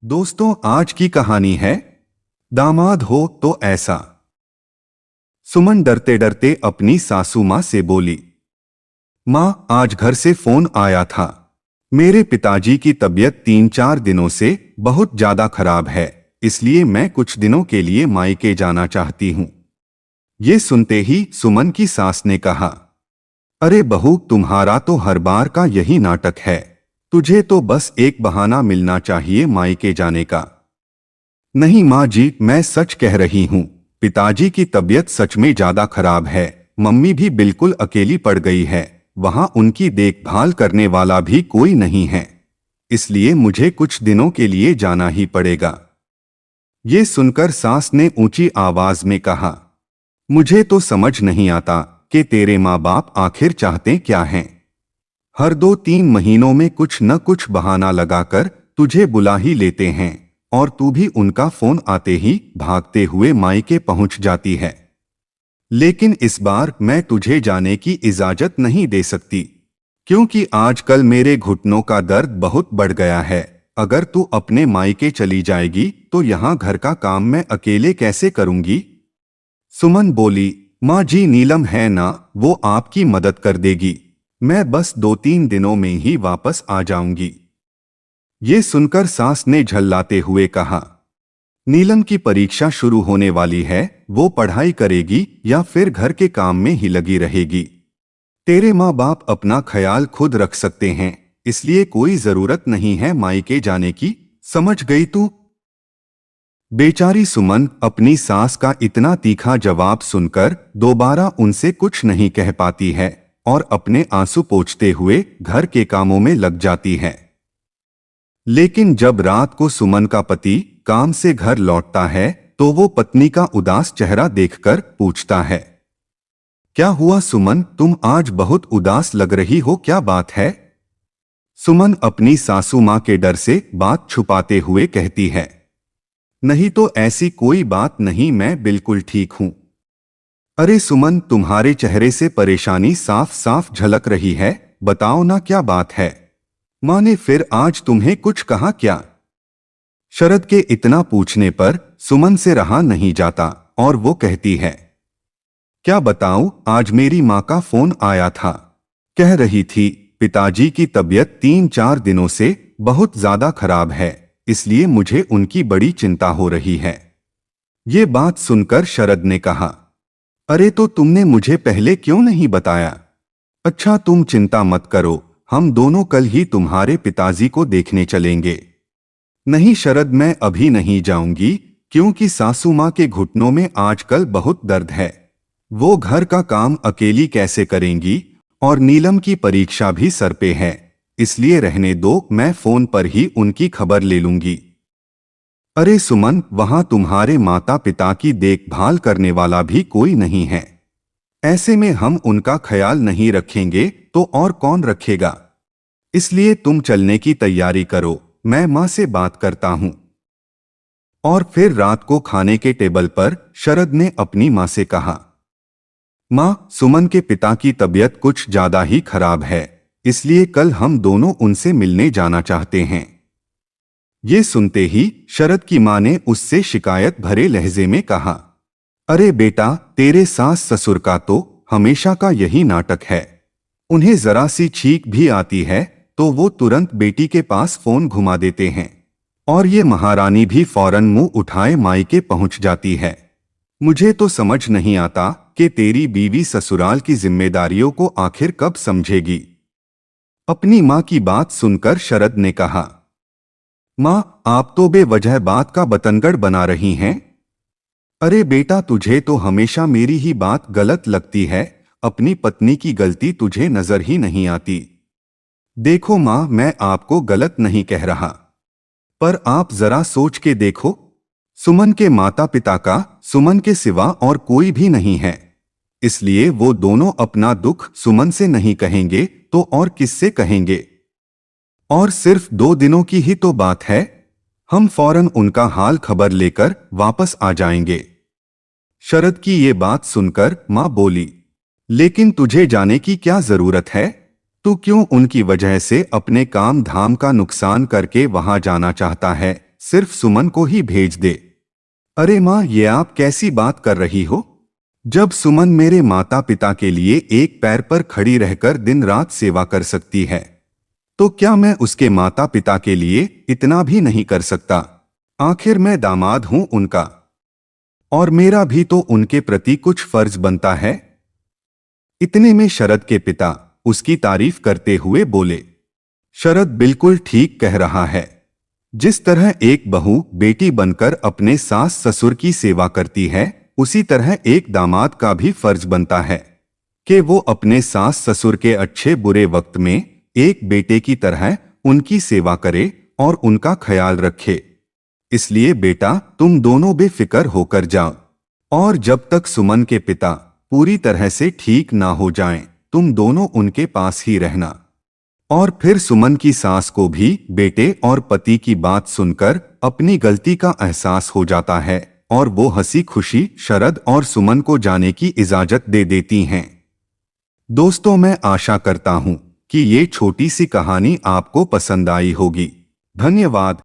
दोस्तों, आज की कहानी है दामाद हो तो ऐसा। सुमन डरते डरते अपनी सासू माँ से बोली, माँ, आज घर से फोन आया था। मेरे पिताजी की तबीयत 3-4 दिनों से बहुत ज्यादा खराब है, इसलिए मैं कुछ दिनों के लिए मायके जाना चाहती हूँ। ये सुनते ही सुमन की सास ने कहा, अरे बहू, तुम्हारा तो हर बार का यही नाटक है। तुझे तो बस एक बहाना मिलना चाहिए मायके जाने का। नहीं माँ जी, मैं सच कह रही हूँ। पिताजी की तबीयत सच में ज्यादा खराब है। मम्मी भी बिल्कुल अकेली पड़ गई है। वहां उनकी देखभाल करने वाला भी कोई नहीं है, इसलिए मुझे कुछ दिनों के लिए जाना ही पड़ेगा। ये सुनकर सास ने ऊंची आवाज में कहा, मुझे तो समझ नहीं आता कि तेरे माँ बाप आखिर चाहते क्या हैं। हर 2-3 महीनों में कुछ न कुछ बहाना लगाकर तुझे बुला ही लेते हैं और तू भी उनका फोन आते ही भागते हुए मायके पहुंच जाती है। लेकिन इस बार मैं तुझे जाने की इजाजत नहीं दे सकती, क्योंकि आजकल मेरे घुटनों का दर्द बहुत बढ़ गया है। अगर तू अपने मायके चली जाएगी तो यहाँ घर का काम मैं अकेले कैसे करूंगी। सुमन बोली, माँ जी, नीलम है ना, वो आपकी मदद कर देगी। मैं बस 2-3 दिनों में ही वापस आ जाऊंगी। ये सुनकर सास ने झल्लाते हुए कहा, नीलम की परीक्षा शुरू होने वाली है, वो पढ़ाई करेगी या फिर घर के काम में ही लगी रहेगी। तेरे माँ बाप अपना ख्याल खुद रख सकते हैं, इसलिए कोई जरूरत नहीं है मायके जाने की। समझ गई तू। बेचारी सुमन अपनी सास का इतना तीखा जवाब सुनकर दोबारा उनसे कुछ नहीं कह पाती है और अपने आंसू पोंछते हुए घर के कामों में लग जाती है। लेकिन जब रात को सुमन का पति काम से घर लौटता है तो वो पत्नी का उदास चेहरा देखकर पूछता है, क्या हुआ सुमन, तुम आज बहुत उदास लग रही हो, क्या बात है। सुमन अपनी सासू माँ के डर से बात छुपाते हुए कहती है, नहीं तो ऐसी कोई बात नहीं, मैं बिल्कुल ठीक हूं। अरे सुमन, तुम्हारे चेहरे से परेशानी साफ साफ झलक रही है, बताओ ना क्या बात है। माँ ने फिर आज तुम्हें कुछ कहा क्या। शरद के इतना पूछने पर सुमन से रहा नहीं जाता और वो कहती है, क्या बताऊं, आज मेरी माँ का फोन आया था। कह रही थी पिताजी की तबीयत 3-4 दिनों से बहुत ज्यादा खराब है, इसलिए मुझे उनकी बड़ी चिंता हो रही है। ये बात सुनकर शरद ने कहा, अरे तो तुमने मुझे पहले क्यों नहीं बताया। अच्छा, तुम चिंता मत करो, हम दोनों कल ही तुम्हारे पिताजी को देखने चलेंगे। नहीं शरद, मैं अभी नहीं जाऊंगी, क्योंकि सासू माँ के घुटनों में आजकल बहुत दर्द है। वो घर का काम अकेली कैसे करेंगी और नीलम की परीक्षा भी सर पे है, इसलिए रहने दो, मैं फोन पर ही उनकी खबर ले लूंगी। अरे सुमन, वहां तुम्हारे माता पिता की देखभाल करने वाला भी कोई नहीं है। ऐसे में हम उनका ख्याल नहीं रखेंगे तो और कौन रखेगा। इसलिए तुम चलने की तैयारी करो, मैं माँ से बात करता हूं। और फिर रात को खाने के टेबल पर शरद ने अपनी माँ से कहा, माँ, सुमन के पिता की तबीयत कुछ ज्यादा ही खराब है, इसलिए कल हम दोनों उनसे मिलने जाना चाहते हैं। ये सुनते ही शरद की माँ ने उससे शिकायत भरे लहजे में कहा, अरे बेटा, तेरे सास ससुर का तो हमेशा का यही नाटक है। उन्हें जरा सी छींक भी आती है तो वो तुरंत बेटी के पास फोन घुमा देते हैं और ये महारानी भी फौरन मुंह उठाए मायके पहुंच जाती है। मुझे तो समझ नहीं आता कि तेरी बीवी ससुराल की जिम्मेदारियों को आखिर कब समझेगी। अपनी माँ की बात सुनकर शरद ने कहा, माँ, आप तो बेवजह बात का बतंगड़ बना रही हैं। अरे बेटा, तुझे तो हमेशा मेरी ही बात गलत लगती है, अपनी पत्नी की गलती तुझे नजर ही नहीं आती। देखो माँ, मैं आपको गलत नहीं कह रहा, पर आप जरा सोच के देखो, सुमन के माता पिता का सुमन के सिवा और कोई भी नहीं है, इसलिए वो दोनों अपना दुख सुमन से नहीं कहेंगे तो और किससे कहेंगे। और सिर्फ 2 दिनों की ही तो बात है, हम फौरन उनका हाल खबर लेकर वापस आ जाएंगे। शरद की ये बात सुनकर माँ बोली, लेकिन तुझे जाने की क्या जरूरत है। तू क्यों उनकी वजह से अपने काम धाम का नुकसान करके वहां जाना चाहता है। सिर्फ सुमन को ही भेज दे। अरे माँ, ये आप कैसी बात कर रही हो? जब सुमन मेरे माता पिता के लिए एक पैर पर खड़ी रहकर दिन रात सेवा कर सकती है, तो क्या मैं उसके माता पिता के लिए इतना भी नहीं कर सकता? आखिर मैं दामाद हूं उनका, और मेरा भी तो उनके प्रति कुछ फर्ज बनता है। इतने में शरद के पिता उसकी तारीफ करते हुए बोले, शरद बिल्कुल ठीक कह रहा है। जिस तरह एक बहू बेटी बनकर अपने सास ससुर की सेवा करती है, उसी तरह एक दामाद का भी फर्ज बनता है कि वो अपने सास ससुर के अच्छे बुरे वक्त में एक बेटे की तरह उनकी सेवा करे और उनका ख्याल रखे। इसलिए बेटा, तुम दोनों बेफिक्र होकर जाओ, और जब तक सुमन के पिता पूरी तरह से ठीक ना हो जाएं, तुम दोनों उनके पास ही रहना। और फिर सुमन की सास को भी बेटे और पति की बात सुनकर अपनी गलती का एहसास हो जाता है, और वो हंसी खुशी शरद और सुमन को जाने की इजाजत दे देती हैं। दोस्तों, मैं आशा करता हूं कि ये छोटी सी कहानी आपको पसंद आई होगी। धन्यवाद।